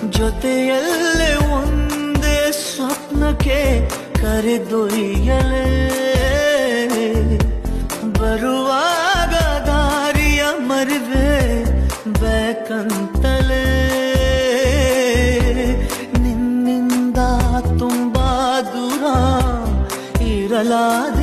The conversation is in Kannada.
ಜೊತೆಯಲ್ಲೇ ಒಂದೇ ಸ್ವಪ್ನಕ್ಕೆ ಕರೆದೊಯ್ಯಲೇ ಬರುವಾಗ ದಾರಿಯ ಮರಿವೆ ಬೇಕಂತಲೇ ನಿನ್ನಿಂದ ತುಂಬಾ ದೂರ ಇರಲಾದ